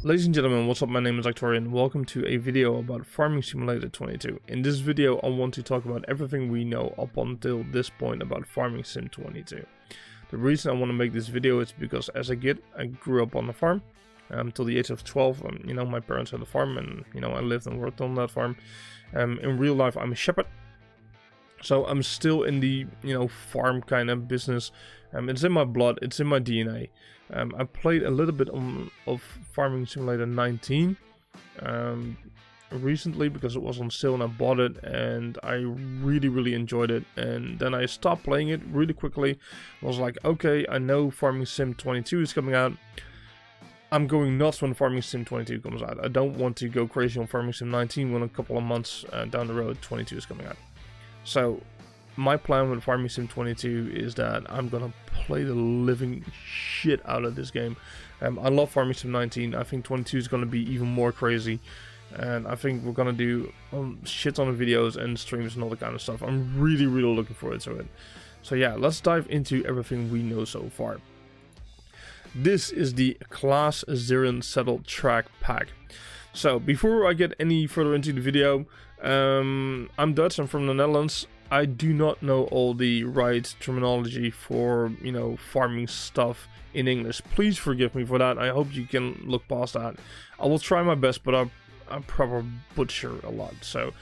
Ladies and gentlemen, what's up? My name is Victoria and welcome to a video about Farming Simulator 22. In this video I want to talk about everything we know up until this point about Farming Sim 22. The reason I want to make this video is because as a kid I grew up on the farm till the age of 12. My parents had a farm and I lived and worked on that farm. In real life I'm a shepherd, so I'm still in the farm kind of business. It's in my blood, it's in my DNA. I played a little bit of Farming Simulator 19 recently because it was on sale and I bought it and I really enjoyed it, and then I stopped playing it really quickly. I was like, okay, I know Farming Sim 22 is coming out. I'm going nuts when Farming Sim 22 comes out. I don't want to go crazy on Farming Sim 19 when a couple of months down the road 22 is coming out. So my plan with Farming Sim 22 is that I'm gonna play the living shit out of this game. I love Farming Sim 19. I think 22 is gonna be even more crazy, and I think we're gonna do shit ton of videos and streams and all that kind of stuff. I'm really looking forward to it. So yeah, let's dive into everything we know so far. This is the Class 0 Settled Track Pack. So before I get any further into the video, I'm Dutch, I'm from the Netherlands. I do not know all the right terminology for, farming stuff in English. Please forgive me for that. I hope you can look past that. I will try my best, but I probably butcher a lot. So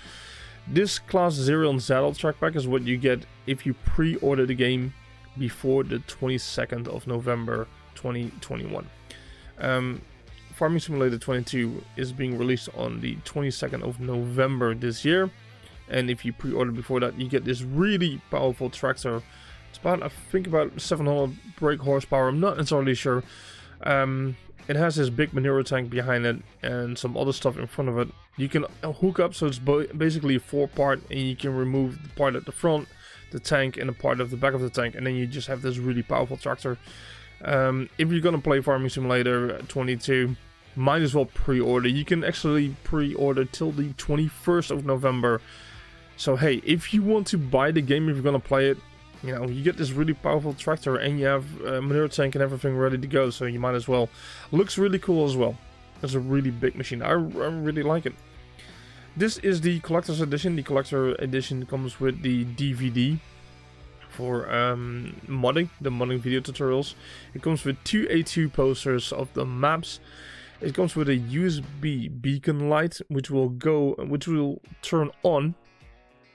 this Class 0 Settled Track Pack is what you get if you pre-order the game before the 22nd of November 2021. Farming Simulator 22 is being released on the 22nd of November this year. And if you pre-order before that, you get this really powerful tractor. It's about, I think, about 700 brake horsepower. I'm not entirely sure. It has this big manure tank behind it and some other stuff in front of it. You can hook up, so it's basically a 4-part, and you can remove the part at the front, the tank, and the part of the back of the tank, and then you just have this really powerful tractor. If you're gonna play Farming Simulator 22, might as well pre-order. You can actually pre-order till the 21st of November. So hey, if you want to buy the game, if you're gonna play it, you get this really powerful tractor and you have a manure tank and everything ready to go, so you might as well. Looks really cool as well. It's a really big machine. I really like it. This is the collector's edition. The collector edition comes with the DVD for modding, the modding video tutorials. It comes with 2 A2 posters of the maps. It comes with a USB beacon light, which will turn on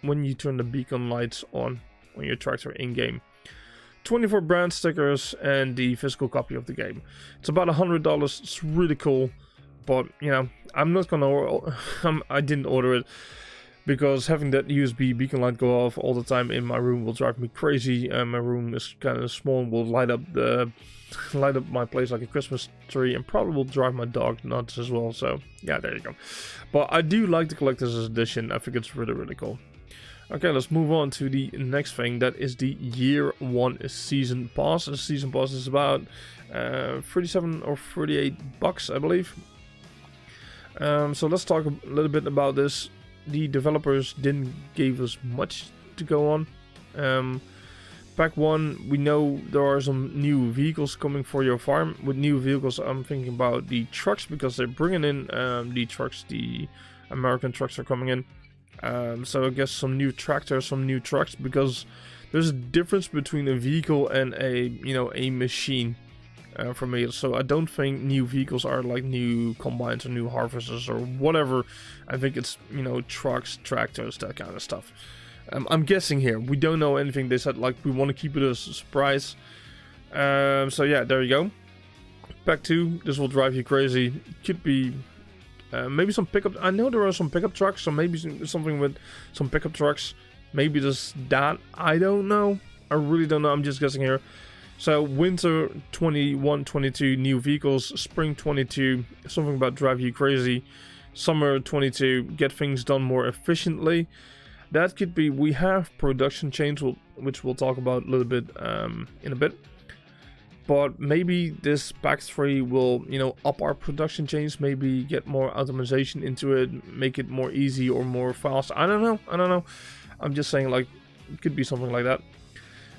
when you turn the beacon lights on your tractor in game. 24 brand stickers and the physical copy of the game. It's about $100. It's really cool, but I'm not gonna. I didn't order it because having that USB beacon light go off all the time in my room will drive me crazy. My room is kind of small and will light up my place like a Christmas tree, and probably will drive my dog nuts as well. So yeah, there you go. But I do like the collector's edition. I think it's really cool. Okay, let's move on to the next thing. That is the Year 1 Season Pass. The Season Pass is about 37 or 38 bucks, I believe. So let's talk a little bit about this. The developers didn't give us much to go on. Pack 1, we know there are some new vehicles coming for your farm. With new vehicles, I'm thinking about the trucks, because they're bringing in the trucks. The American trucks are coming in. So I guess some new tractors, some new trucks, because there's a difference between a vehicle and a machine for me. So I don't think new vehicles are like new combines or new harvesters or whatever. I think it's trucks, tractors, that kind of stuff. I'm guessing here. We don't know anything. They said like we want to keep it as a surprise. So yeah, there you go. Pack 2. This will drive you crazy. Could be. Maybe some pickup. I know there are some pickup trucks, so maybe something with some pickup trucks. Maybe just that. I don't know. I really don't know. I'm just guessing here. So winter 21-22 new vehicles. Spring 22 something about drive you crazy. Summer 22 get things done more efficiently. That could be. We have production chains, which we'll talk about a little bit in a bit. But maybe this pack 3 will, up our production chains, maybe get more automation into it, make it more easy or more fast. I don't know. I'm just saying, like, it could be something like that.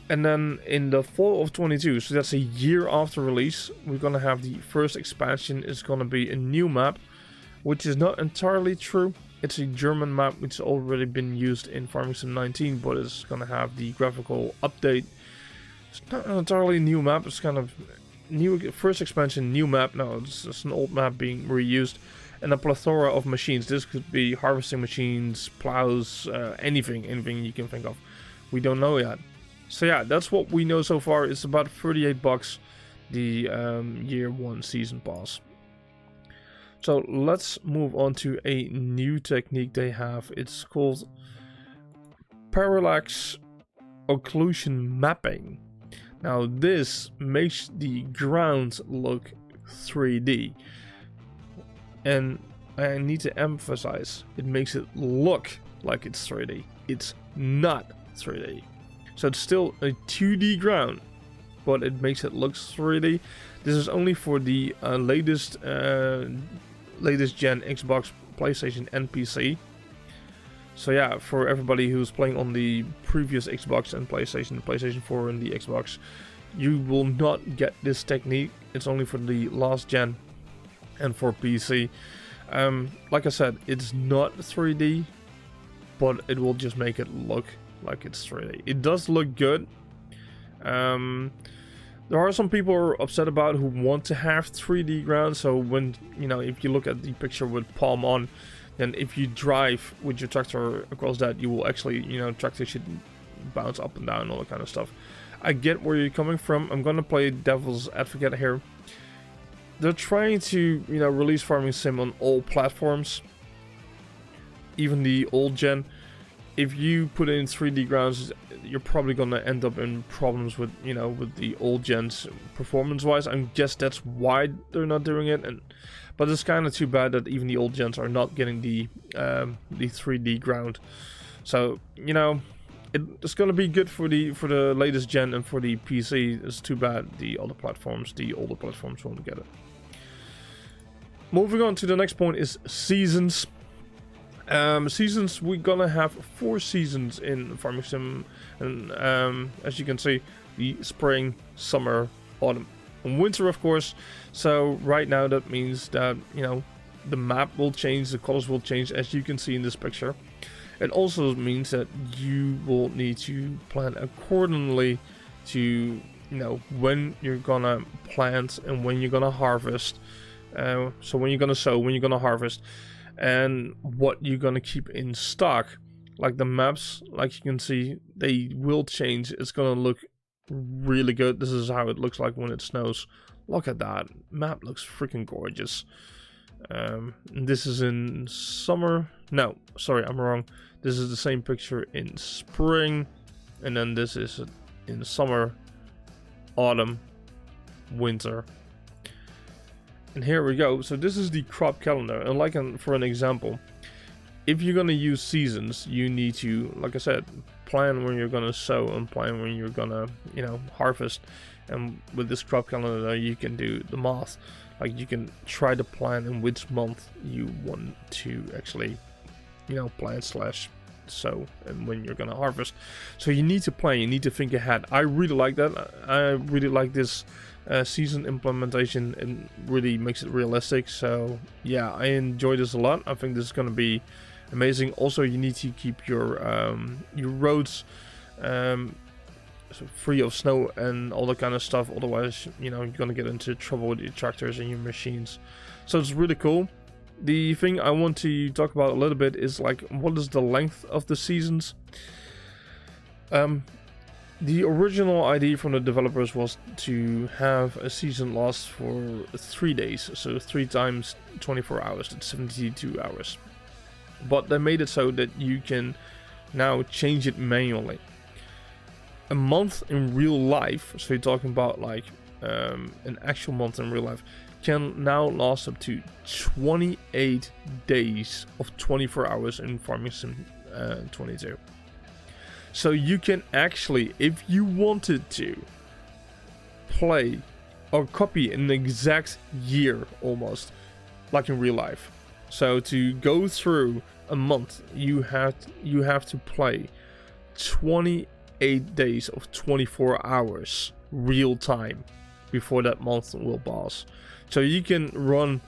And then in the fall of 22, so that's a year after release, we're gonna have the first expansion. It's gonna be a new map, which is not entirely true. It's a German map which has already been used in Farming Sim 19, but it's gonna have the graphical update. It's not an entirely new map. It's kind of new, first expansion, new map. No, it's just an old map being reused, and a plethora of machines. This could be harvesting machines, plows, anything you can think of. We don't know yet. So yeah, that's what we know so far. It's about 38 bucks, the year 1 season pass. So let's move on to a new technique they have. It's called parallax occlusion mapping. Now this makes the ground look 3D. And I need to emphasize, it makes it look like it's 3D. It's not 3D. So it's still a 2D ground, but it makes it look 3D. This is only for the latest gen Xbox, PlayStation and PC. So yeah, for everybody who's playing on the previous Xbox and PlayStation 4 and the Xbox, you will not get this technique. It's only for the last gen and for PC. Like I said, it's not 3D, but it will just make it look like it's 3D. It does look good. There are some people who are upset about who want to have 3D ground. So when, if you look at the picture with palm on, then if you drive with your tractor across that, you will actually, tractor should bounce up and down, all that kind of stuff. I get where you're coming from. I'm gonna play devil's advocate here. They're trying to, release Farming Sim on all platforms, even the old gen. If you put in 3D grounds, you're probably gonna end up in problems with, with the old gens performance-wise. I guess that's why they're not doing it. But it's kind of too bad that even the old gens are not getting the 3D ground. So it's gonna be good for the latest gen and for the PC. It's too bad the older platforms won't get it. Moving on to the next point is seasons. Seasons, we're gonna have 4 seasons in Farming Sim, and as you can see, the spring, summer, autumn, and winter, of course. So right now that means that the map will change, the colors will change, as you can see in this picture. It also means that you will need to plan accordingly to when you're gonna plant and when you're gonna harvest. So when you're gonna sow, when you're gonna harvest, and what you're gonna keep in stock. Like the maps, like you can see, they will change. It's gonna look really good. This is how it looks like when it snows. Look at that map, looks freaking gorgeous. This is in summer. No, sorry, I'm wrong. This is the same picture in spring, and then this is in summer, autumn, winter. And here we go. So this is the crop calendar, and for an example, if you're gonna use seasons, you need to, like I said, plan when you're gonna sow and plan when you're gonna harvest. And with this crop calendar, you can do the math. Like you can try to plan in which month you want to actually plant / sow and when you're gonna harvest. So you need to plan, you need to think ahead. I really like that. I really like this season implementation. It really makes it realistic. So yeah, I enjoy this a lot. I think this is gonna be amazing. Also, you need to keep your roads free of snow and all that kind of stuff. Otherwise, you're gonna get into trouble with your tractors and your machines. So it's really cool. The thing I want to talk about a little bit is what is the length of the seasons. The original idea from the developers was to have a season last for 3 days, so 3 times 24 hours, that's 72 hours. But they made it so that you can now change it manually. A month in real life, so you're talking about an actual month in real life, can now last up to 28 days of 24 hours in Farming Sim 22. So you can actually, if you wanted to, play or copy an exact year almost, like in real life. So to go through a month, you have to play 28 8 days of 24 hours real time before that month will pass. So you can run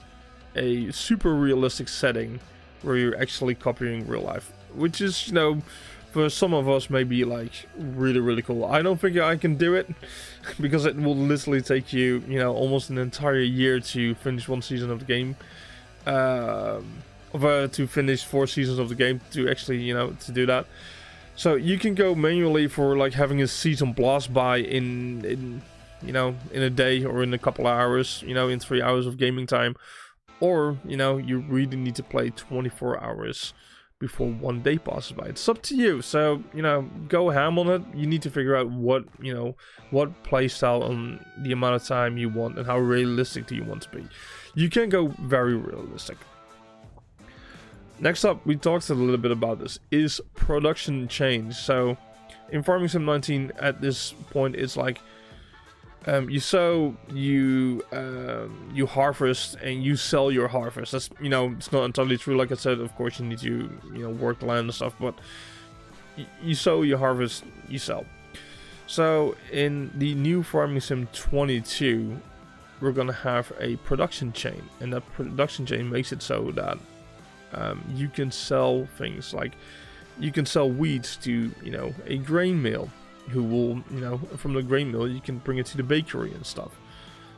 a super realistic setting where you're actually copying real life, which is, you know, for some of us maybe like really cool. I don't think I can do it because it will literally take you, you know, almost an entire year to finish one season of the game. To finish 4 seasons of the game to actually, you know, to do that. So you can go manually for like having a season blast by in you know, in a day or in a couple of hours, you know, in 3 hours of gaming time. Or, you know, you really need to play 24 hours before 1 day passes by. It's up to you. So, you know, go ham on it. You need to figure out what, you know, what playstyle and the amount of time you want and how realistic do you want to be. You can go very realistic. Next up, we talked a little bit about this, is production change. So in Farming Sim 19 at this point, it's like you sow, you harvest, and you sell your harvest. That's, you know, it's not entirely true. Like I said, of course you need to, you know, work the land and stuff, but you sow, you harvest, you sell. So in the new Farming Sim 22, we're gonna have a production chain, and that production chain makes it so that you can sell things like you can sell wheat to, you know, a grain mill, who will, you know, from the grain mill you can bring it to the bakery and stuff.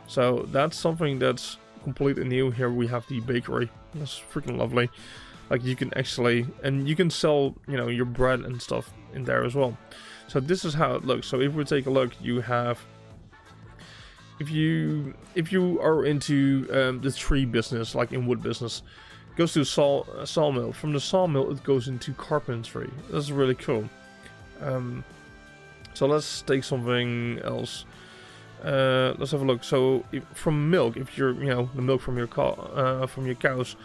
So that's something that's completely new. Here we have the bakery. That's freaking lovely. Like you can actually, and you can sell, you know, your bread and stuff in there as well. So this is how it looks. So if we take a look, you have, if you are into the tree business, like in wood business, it goes to sawmill. From the sawmill it goes into carpentry. That's really cool. So let's take something else. Let's have a look. So from milk, if you're, you know, the milk from your cows,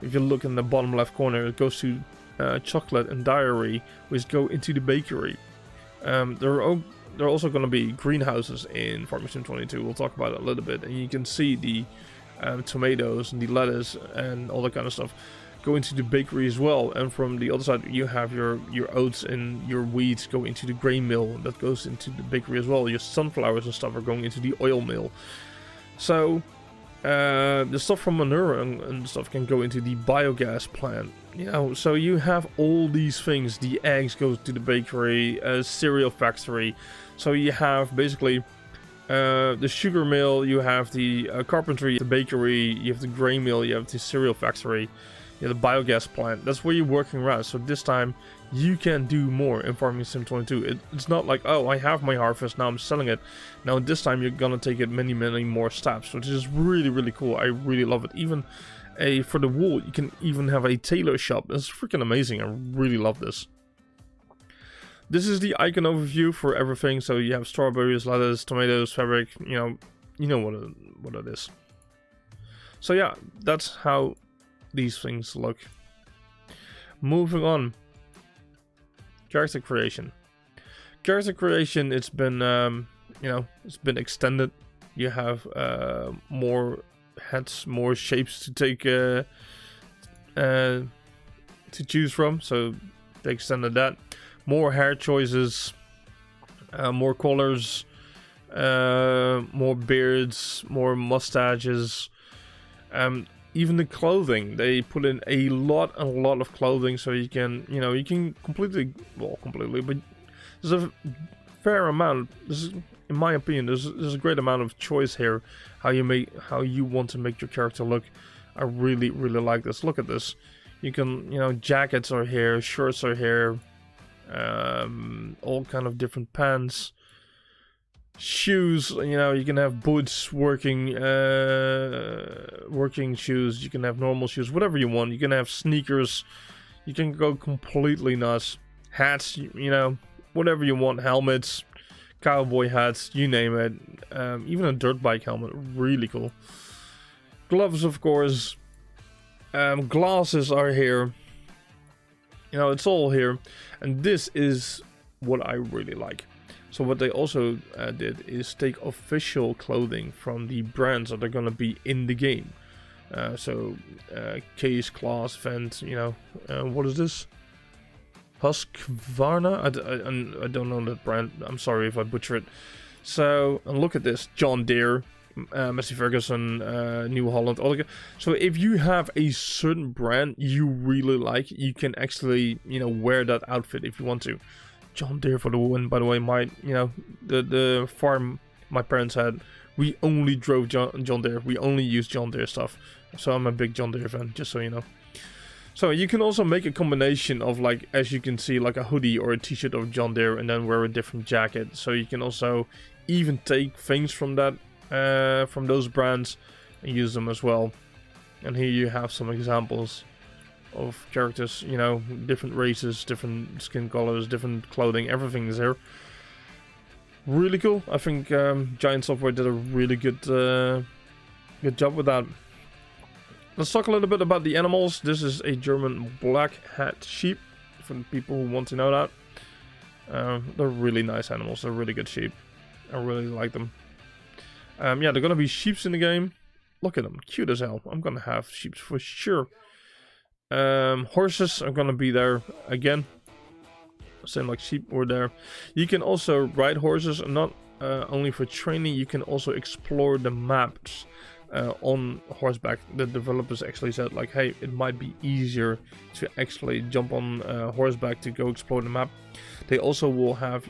if you look in the bottom left corner, it goes to chocolate and dairy, which go into the bakery. There are also going to be greenhouses in Farming Sim 22. We'll talk about it a little bit, and you can see the tomatoes and the lettuce and all that kind of stuff go into the bakery as well. And from the other side you have your oats and your wheat go into the grain mill that goes into the bakery as well. Your sunflowers and stuff are going into the oil mill. So the stuff from manure and stuff can go into the biogas plant, you know. So you have all these things. The eggs go to the bakery, cereal factory. So you have basically the sugar mill, you have the carpentry, the bakery, you have the grain mill, you have the cereal factory, you have the biogas plant. That's where you're working around. So this time you can do more in Farming Sim 22. It's not like, oh, I have my harvest, now I'm selling it. Now this time you're gonna take it many more steps, which is really cool. I really love it. Even for the wool, you can even have a tailor shop. It's freaking amazing. I really love this. This is the icon overview for everything. So you have strawberries, lettuce, tomatoes, fabric. You know what it is. So yeah, that's how these things look. Moving on. Character creation. Character creation. It's been it's been extended. You have more heads, more shapes to take to choose from. So they extended that. More hair choices, more colors, more beards, more mustaches. Even the clothing, they put in a lot of clothing, so you can, you can completely, but there's a fair amount. This is, in my opinion, there's a great amount of choice here. How you want to make your character look. I really like this. Look at this. You can, jackets are here, shirts are here. All kind of different pants, shoes. You can have boots, working shoes. You can have normal shoes, whatever you want. You can have sneakers. You can go completely nuts. Hats, whatever you want. Helmets, cowboy hats, you name it. Even a dirt bike helmet, really cool. Gloves, of course. Glasses are here. It's all here. And this is what I really like. So what they also did is take official clothing from the brands that are going to be in the game. Case, class, vent, what is this? Husqvarna. I don't know that brand. I'm sorry if I butcher it. So look at this, John Deere, Massey Ferguson, New Holland. All the, so if you have a certain brand you really like, you can actually wear that outfit if you want to. John Deere for the win. By the way, my the farm my parents had, we only drove John Deere. We only used John Deere stuff. So I'm a big John Deere fan, just so you know. So you can also make a combination of, like, as you can see, like a hoodie or a t-shirt of John Deere and then wear a different jacket. So you can also even take things from that, from those brands and use them as well. And here you have some examples of characters, different races, different skin colors, different clothing, everything is here. Really cool. I think Giant Software did a really good job with that. Let's talk a little bit about the animals. This is a German black hat sheep, for the people who want to know that. They're really nice animals. They're really good sheep. I really like them. Yeah, they're gonna be sheeps in the game. Look at them, cute as hell. I'm gonna have sheeps for sure. Horses are gonna be there again. Same like sheep were there. You can also ride horses, and not only for training. You can also explore the maps. On horseback. The developers actually said, like, hey, it might be easier to actually jump on horseback to go explore the map. They also will have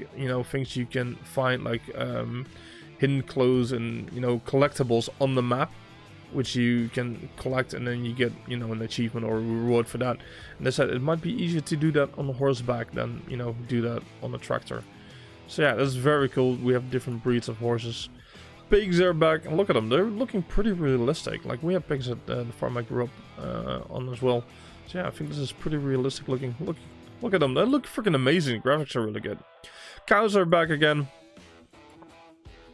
things you can find, like hidden clothes and collectibles on the map, which you can collect, and then you get an achievement or a reward for that. And they said it might be easier to do that on horseback than do that on a tractor. So yeah, that's very cool. We have different breeds of horses. Pigs are back, and look at them. They're looking pretty realistic. Like, we have pigs at the farm I grew up on as well. So yeah, I think this is pretty realistic looking. Look at them. They look freaking amazing. The graphics are really good. Cows are back again.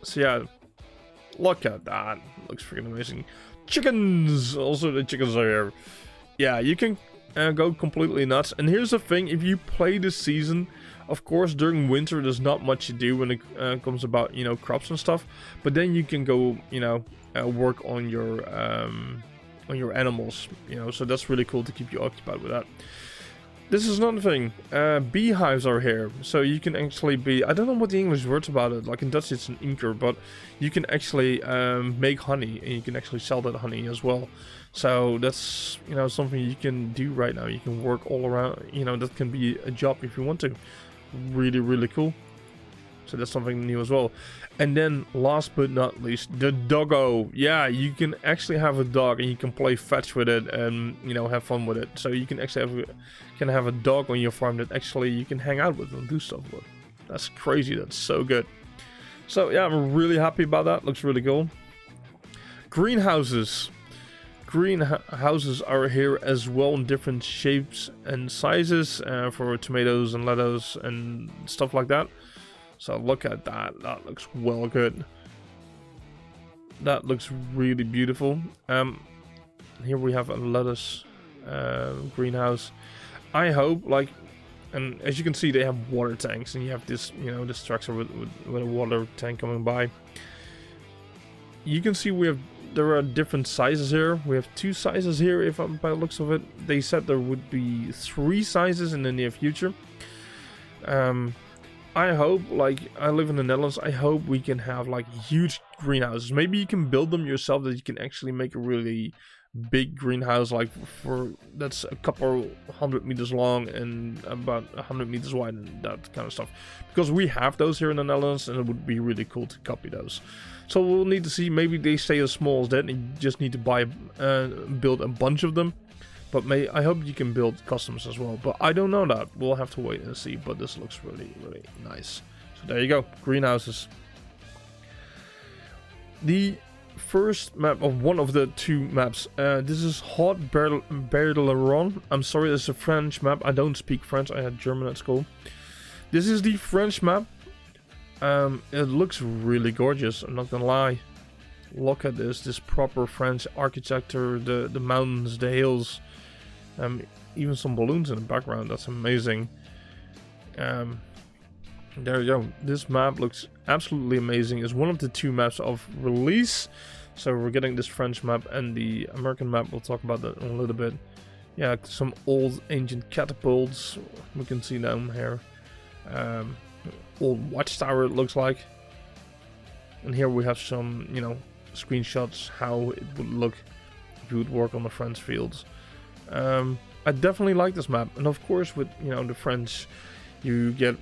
So yeah, look at that. Looks freaking amazing. Chickens. Also, the chickens are here. Yeah, you can go completely nuts. And here's the thing: if you play this season. Of course, during winter, there's not much to do when it comes about, crops and stuff. But then you can go, work on your animals, So that's really cool to keep you occupied with that. This is another thing. Beehives are here, so you can actually be. I don't know what the English words about it. Like in Dutch, it's an inker, but you can actually make honey, and you can actually sell that honey as well. So that's something you can do right now. You can work all around. That can be a job if you want to. Really cool. So that's something new as well. And then last but not least, the doggo. Yeah, you can actually have a dog and you can play fetch with it and have fun with it. So you can actually have a dog on your farm that actually you can hang out with and do stuff with. That's crazy. That's so good. So yeah, I'm really happy about that. Looks really cool. Greenhouses. Greenhouses are here as well in different shapes and sizes for tomatoes and lettuce and stuff like that. So look at that. That looks well good. That looks really beautiful. Here we have a lettuce greenhouse. I hope, and as you can see, they have water tanks, and you have this, this tractor with a water tank coming by. You can see there are different sizes here. We have 2 sizes here, by the looks of it. They said there would be 3 sizes in the near future. I hope, I live in the Netherlands, I hope we can have, huge greenhouses. Maybe you can build them yourself, that you can actually make a really big greenhouse, that's a couple 100 meters long and about 100 meters wide and that kind of stuff. Because we have those here in the Netherlands, and it would be really cool to copy those. So we'll need to see. Maybe they stay as small as that, and you just need to build a bunch of them. But I hope you can build customs as well. But I don't know that. We'll have to wait and see. But this looks really nice. So there you go, greenhouses. The first map of one of the 2 maps. This is Haute Berleron. I'm sorry, this is a French map. I don't speak French. I had German at school. This is the French map. It looks really gorgeous, I'm not gonna lie. Look at this proper French architecture, the mountains, the hills, even some balloons in the background. That's amazing. There you go. This map looks absolutely amazing. It's one of the 2 maps of release. So we're getting this French map and the American map. We'll talk about that in a little bit. Yeah, some old ancient catapults. We can see them here. Old watchtower, it looks like. And here we have some, you know, screenshots how it would look if you would work on the French fields. I definitely like this map, and of course with, you know, the French, you get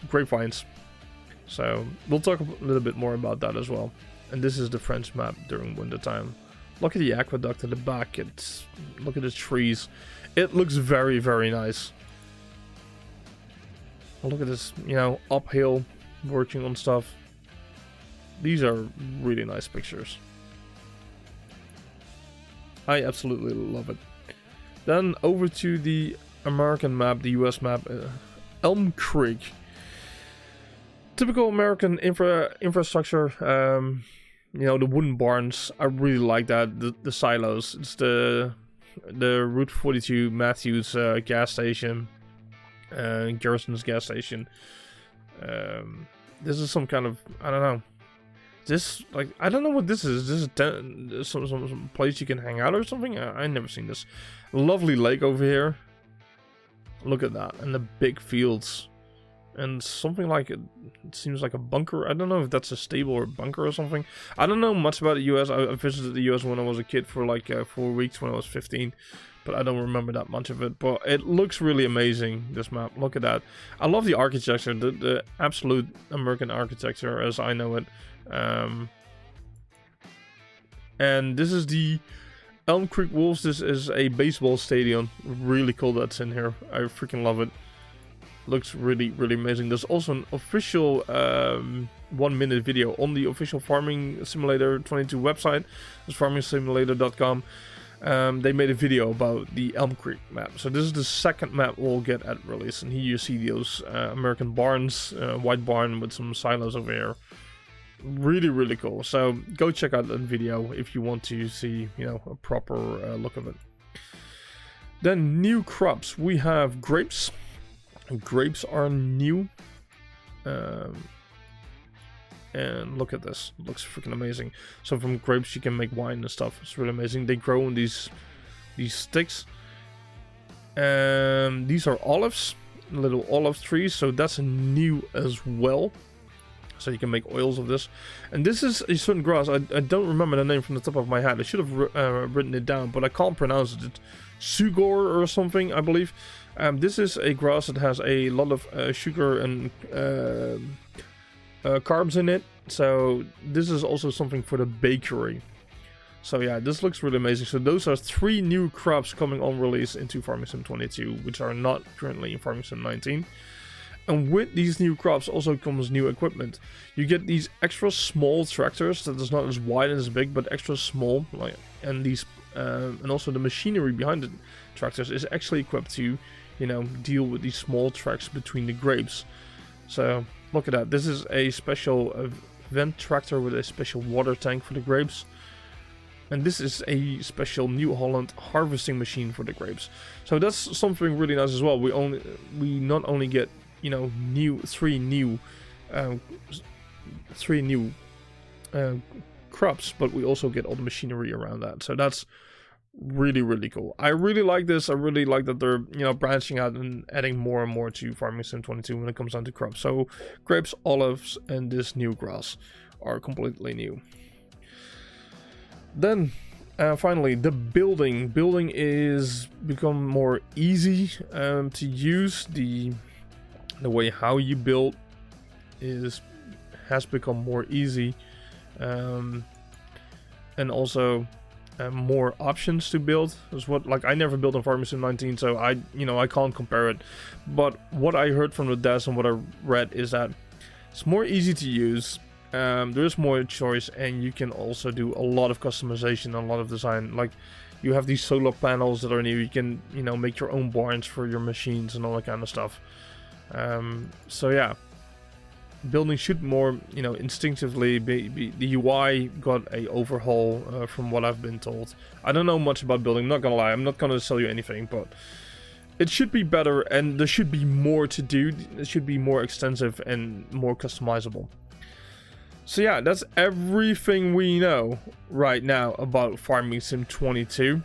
grapevines. So we'll talk a little bit more about that as well. And this is the French map during winter time. Look at the aqueduct in the back. Look at the trees. It looks very, very nice. Look at this, you know, uphill, working on stuff. These are really nice pictures. I absolutely love it. Then over to the American map, the US map, Elm Creek. Typical American infrastructure. You know, the wooden barns. I really like that. The silos. It's the Route 42 Matthews gas station, Garrison's gas station. This is some kind of, I don't know. This, like, I don't know what this is. This is some place you can hang out or something? I never seen this. Lovely lake over here. Look at that. And the big fields. And something like, it seems like a bunker. I don't know if that's a stable or a bunker or something. I don't know much about the US. I visited the US when I was a kid for like 4 weeks when I was 15. But I don't remember that much of it. But it looks really amazing, this map. Look at that. I love the architecture. The absolute American architecture as I know it. And this is the Elm Creek Wolves. This is a baseball stadium. Really cool that's in here. I freaking love it. Looks really, really amazing. There's also an official 1-minute video on the official Farming Simulator 22 website. It's farmingsimulator.com. They made a video about the Elm Creek map. So this is the second map we'll get at release. And here you see those American barns, white barn with some silos over here. Really, really cool. So go check out that video if you want to see, you know, a proper look of it. Then new crops. We have grapes. Grapes are new. And look at this. It looks freaking amazing. So from grapes you can make wine and stuff. It's really amazing. They grow in these sticks. These are olives. Little olive trees. So that's new as well. So you can make oils of this. And this is a certain grass. I don't remember the name from the top of my head. I should have written it down, but I can't pronounce it. It's Sugor or something, I believe. This is a grass that has a lot of sugar and carbs in it. So this is also something for the bakery. So yeah, this looks really amazing. So those are 3 new crops coming on release into Farming Sim 22, which are not currently in Farming Sim 19. And with these new crops also comes new equipment. You get these extra small tractors that is not as wide and as big, but extra small. Like, and these, and also the machinery behind the tractors is actually equipped to, you know, deal with these small tracks between the grapes. So look at that. This is a special vent tractor with a special water tank for the grapes. And this is a special New Holland harvesting machine for the grapes. So that's something really nice as well. We not only get, you know, three new crops, but we also get all the machinery around that. So that's really, really cool. I really like this. I really like that they're, you know, branching out and adding more and more to Farming Sim 22 when it comes down to crops. So grapes, olives, and this new grass are completely new. Then finally, the building is become more easy to use. The way how you build has become more easy, and also more options to build. Is what, like, I never built on Farming Sim 19, so I can't compare it. But what I heard from the devs and what I read is that it's more easy to use. There's more choice, and you can also do a lot of customization, a lot of design. Like, you have these solar panels that are new. You can, you know, make your own barns for your machines and all that kind of stuff. So yeah, building should more, you know, instinctively be the UI got a overhaul from what I've been told. I don't know much about building, I'm not gonna lie. I'm not gonna sell you anything, but it should be better, and there should be more to do. It should be more extensive and more customizable. So yeah, that's everything we know right now about Farming Sim 22.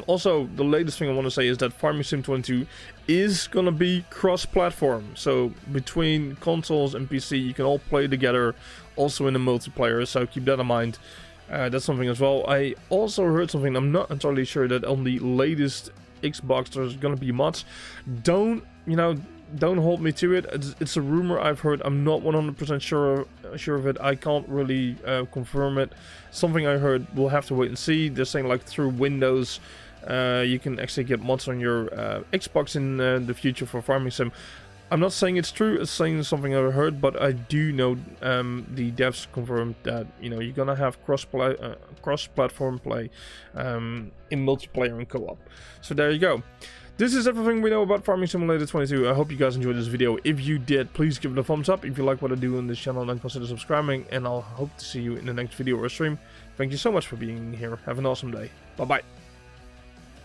Also, the latest thing I want to say is that Farming Sim 22 is gonna be cross-platform. So between consoles and PC, you can all play together, also in the multiplayer. So keep that in mind. That's something as well. I also heard something. I'm not entirely sure that on the latest Xbox there's gonna be mods. Don't hold me to it. It's a rumor I've heard. I'm not 100% sure of it. I can't really confirm it. Something I heard. We'll have to wait and see. They're saying like through Windows, you can actually get mods on your Xbox in the future for Farming Sim. I'm not saying it's true. It's saying something I heard, but I do know the devs confirmed that you're gonna have cross-platform play in multiplayer and co-op. So there you go. This is everything we know about Farming Simulator 22. I hope you guys enjoyed this video. If you did, please give it a thumbs up. If you like what I do on this channel, then consider subscribing. And I'll hope to see you in the next video or stream. Thank you so much for being here. Have an awesome day. Bye-bye.